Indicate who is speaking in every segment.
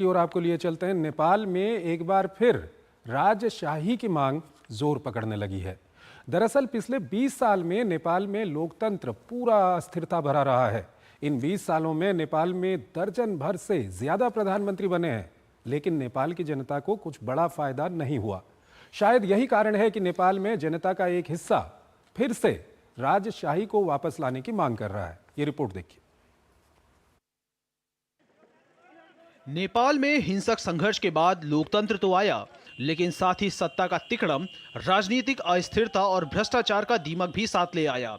Speaker 1: की ओर आपको लिए चलते हैं। नेपाल में एक बार फिर राजशाही की मांग जोर पकड़ने लगी है। दरअसल पिछले 20 साल में नेपाल में लोकतंत्र पूरा अस्थिरता भरा रहा है। इन 20 सालों में नेपाल में दर्जन भर से ज्यादा प्रधानमंत्री बने हैं, लेकिन नेपाल की जनता को कुछ बड़ा फायदा नहीं हुआ। शायद यही कारण है कि नेपाल में जनता का एक हिस्सा फिर से राजशाही को वापस लाने की मांग कर रहा है। ये रिपोर्ट देखिए।
Speaker 2: नेपाल में हिंसक संघर्ष के बाद लोकतंत्र तो आया, लेकिन साथ ही सत्ता का तिकड़म, राजनीतिक अस्थिरता और भ्रष्टाचार का दीमक भी साथ ले आया।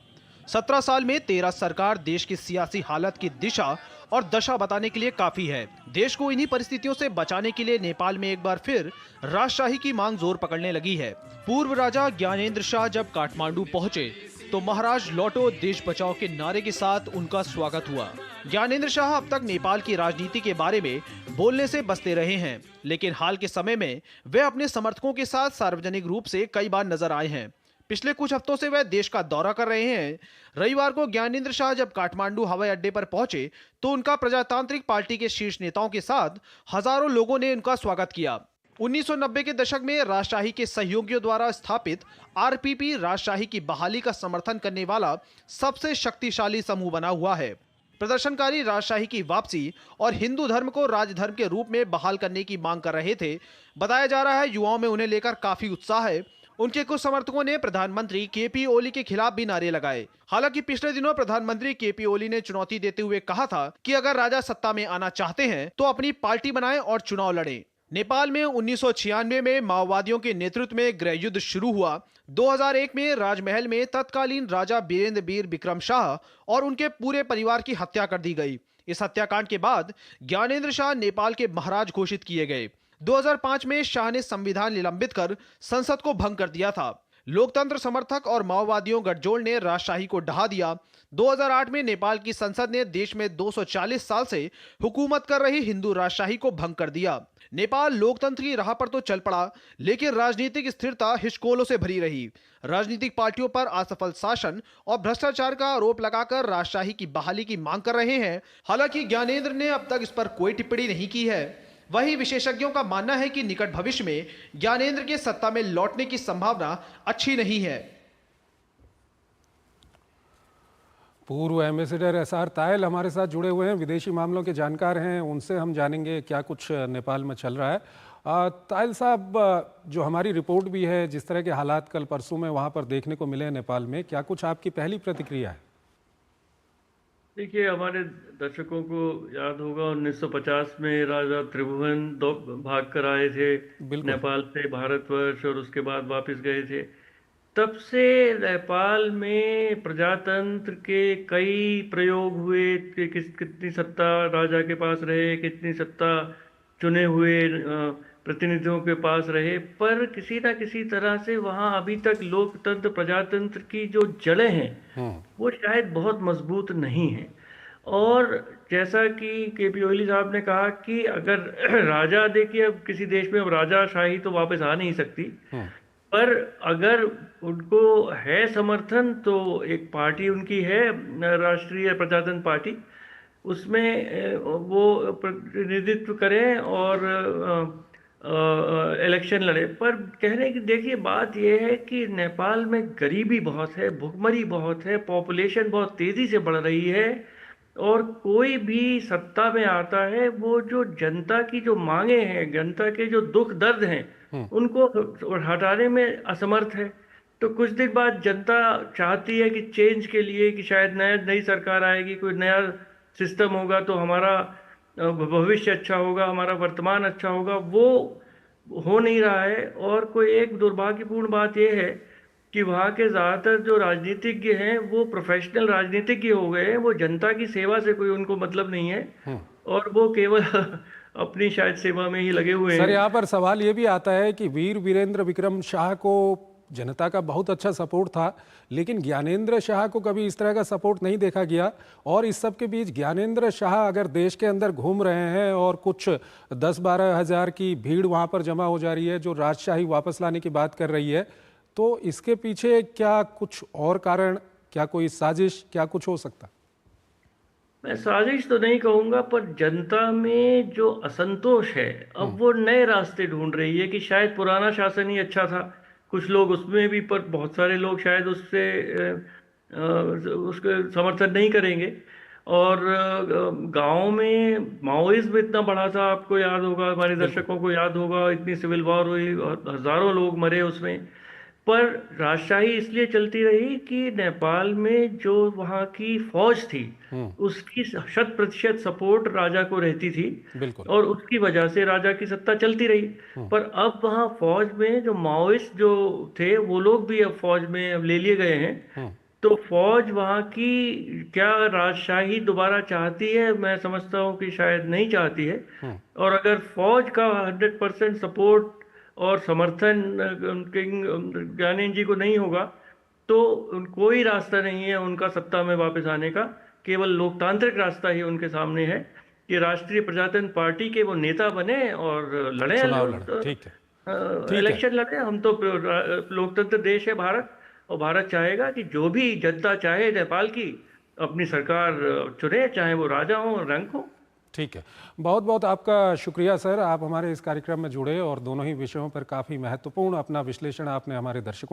Speaker 2: 17 साल में 13 सरकार देश की सियासी हालत की दिशा और दशा बताने के लिए काफी है। देश को इन्हीं परिस्थितियों से बचाने के लिए नेपाल में एक बार फिर राजशाही की मांग जोर पकड़ने लगी है। पूर्व राजा ज्ञानेन्द्र शाह जब काठमांडू पहुंचे तो महाराज लौटो देश बचाओ के नारे के साथ उनका स्वागत हुआ। ज्ञानेन्द्र शाह अब तक नेपाल की राजनीति के बारे में बोलने से बचते रहे हैं, लेकिन हाल के समय में वे अपने समर्थकों के साथ सार्वजनिक रूप से कई बार नजर आए हैं। पिछले कुछ हफ्तों से वह देश का दौरा कर रहे हैं। रविवार को ज्ञानेन्द्र शाह जब काठमांडू हवाई अड्डे पर पहुंचे तो उनका प्रजातांत्रिक पार्टी के शीर्ष नेताओं के साथ हजारों लोगों ने उनका स्वागत किया। 1990 के दशक में राजशाही के सहयोगियों द्वारा स्थापित आरपीपी राजशाही की बहाली का समर्थन करने वाला सबसे शक्तिशाली समूह बना हुआ है। प्रदर्शनकारी राजशाही की वापसी और हिंदू धर्म को राजधर्म के रूप में बहाल करने की मांग कर रहे थे। बताया जा रहा है युवाओं में उन्हें लेकर काफी उत्साह है। उनके कुछ समर्थकों ने प्रधानमंत्री केपी ओली के खिलाफ भी नारे लगाए। हालांकि पिछले दिनों प्रधानमंत्री केपी ओली ने चुनौती देते हुए कहा था कि अगर राजा सत्ता में आना चाहते हैं तो अपनी पार्टी बनाएं और चुनाव लड़ें। नेपाल में 1996 में माओवादियों के नेतृत्व में गृह युद्ध शुरू हुआ। 2001 में राजमहल में तत्कालीन राजा बीरेंद्र बीर विक्रम शाह और उनके पूरे परिवार की हत्या कर दी गई। इस हत्याकांड के बाद ज्ञानेन्द्र शाह नेपाल के महाराज घोषित किए गए। 2005 में शाह ने संविधान निलंबित कर संसद को भंग कर दिया था। लोकतंत्र समर्थक और माओवादियों गठजोड़ ने राजशाही को ढहा दिया। 2008 में नेपाल की संसद ने देश में 240 साल से हुकूमत कर रही हिंदू राजशाही को भंग कर दिया। नेपाल लोकतंत्र की राह पर तो चल पड़ा, लेकिन राजनीतिक स्थिरता हिचकोलों से भरी रही। राजनीतिक पार्टियों पर असफल शासन और भ्रष्टाचार का आरोप लगाकर राजशाही की बहाली की मांग कर रहे हैं। हालांकि ज्ञानेन्द्र ने अब तक इस पर कोई टिप्पणी नहीं की है। वहीं विशेषज्ञों का मानना है कि निकट भविष्य में ज्ञानेन्द्र के सत्ता में लौटने की संभावना अच्छी नहीं है।
Speaker 1: पूर्व एम्बेसडर एसआर तायल हमारे साथ जुड़े हुए हैं, विदेशी मामलों के जानकार हैं। उनसे हम जानेंगे क्या कुछ नेपाल में चल रहा है। तायल साहब, जो हमारी रिपोर्ट भी है, जिस तरह के हालात कल परसों में वहां पर देखने को मिले नेपाल में, क्या कुछ आपकी पहली प्रतिक्रिया है?
Speaker 3: देखिए, हमारे दर्शकों को याद होगा 1950 में राजा त्रिभुवन भाग कर आए थे नेपाल से भारतवर्ष और उसके बाद वापस गए थे। तब से नेपाल में प्रजातंत्र के कई प्रयोग हुए कि कितनी सत्ता राजा के पास रहे, कितनी सत्ता चुने हुए प्रतिनिधियों के पास रहे, पर किसी ना किसी तरह से वहाँ अभी तक लोकतंत्र प्रजातंत्र की जो जड़ें हैं वो शायद बहुत मजबूत नहीं हैं। और जैसा कि केपी ओली साहब ने कहा कि अगर राजा, देखिए अब किसी देश में अब राजाशाही तो वापस आ नहीं सकती, पर अगर उनको है समर्थन तो एक पार्टी उनकी है, राष्ट्रीय प्रजातंत्र पार्टी, उसमें वो प्रतिनिधित्व करें और इलेक्शन लड़े। पर कहने की देखिए बात यह है कि नेपाल में गरीबी बहुत है, भुखमरी बहुत है, पॉपुलेशन बहुत तेज़ी से बढ़ रही है, और कोई भी सत्ता में आता है वो जो जनता की जो मांगे हैं, जनता के जो दुख दर्द हैं, उनको हटाने में असमर्थ है। तो कुछ दिन बाद जनता चाहती है कि चेंज के लिए, कि शायद नई सरकार आएगी, कोई नया सिस्टम होगा तो हमारा भविष्य अच्छा होगा, हमारा वर्तमान अच्छा होगा। वो हो नहीं रहा है। और कोई एक दुर्भाग्यपूर्ण बात यह है कि वहाँ के ज़्यादातर जो राजनीतिज्ञ हैं वो प्रोफेशनल राजनीतिज्ञ हो गए हैं। वो जनता की सेवा से कोई उनको मतलब नहीं है और वो केवल अपनी शायद सेवा में ही लगे हुए हैं।
Speaker 1: सर, यहाँ पर सवाल ये भी आता है कि वीर वीरेंद्र विक्रम शाह को जनता का बहुत अच्छा सपोर्ट था, लेकिन ज्ञानेन्द्र शाह को कभी इस तरह का सपोर्ट नहीं देखा गया। और इस सब के बीच ज्ञानेन्द्र शाह अगर देश के अंदर घूम रहे हैं और कुछ 10-12 हज़ार की भीड़ वहाँ पर जमा हो जा रही है जो राजशाही वापस लाने की बात कर रही है, तो इसके पीछे क्या कुछ और कारण, क्या कोई साजिश, क्या कुछ हो सकता?
Speaker 3: मैं साजिश तो नहीं कहूंगा, पर जनता में जो असंतोष है अब वो नए रास्ते ढूंढ रही है कि शायद पुराना शासन ही अच्छा था। कुछ लोग उसमें भी, पर बहुत सारे लोग शायद उससे उसके समर्थन नहीं करेंगे। और गांव में माओइज्म इतना बढ़ा था, आपको याद होगा, हमारे
Speaker 1: बिल्कुल।
Speaker 3: दर्शकों को याद होगा, इतनी सिविल वॉर हुई और हजारों लोग मरे उसमें। पर राजशाही इसलिए चलती रही कि नेपाल में जो वहाँ की फौज थी
Speaker 1: हम्म।
Speaker 3: उसकी 100% सपोर्ट राजा को रहती थी,
Speaker 1: बिल्कुल।
Speaker 3: और उसकी वजह से राजा की सत्ता चलती रही। पर अब वहाँ फौज में जो माओइस्ट जो थे वो लोग भी अब फौज में अब ले लिए गए हैं।
Speaker 1: हम्म।
Speaker 3: तो फौज वहाँ की क्या राजशाही दोबारा चाहती है? मैं समझता हूँ कि शायद नहीं चाहती है।
Speaker 1: हम्म।
Speaker 3: और अगर फौज का 100% सपोर्ट और समर्थन किंग ज्ञानेंद्र जी को नहीं होगा, तो कोई रास्ता नहीं है उनका सत्ता में वापस आने का। केवल लोकतांत्रिक रास्ता ही उनके सामने है कि राष्ट्रीय प्रजातंत्र पार्टी के वो नेता बने और लड़े
Speaker 1: चुनाव लड़े, ठीक है। ठीक है।
Speaker 3: इलेक्शन लड़े। हम तो लोकतंत्र देश है भारत, और भारत चाहेगा कि जो भी जनता चाहे नेपाल की अपनी सरकार चुने, चाहे वो राजा हो रंक हो।
Speaker 1: ठीक है। बहुत बहुत आपका शुक्रिया सर, आप हमारे इस कार्यक्रम में जुड़े और दोनों ही विषयों पर काफ़ी महत्वपूर्ण अपना विश्लेषण आपने हमारे दर्शकों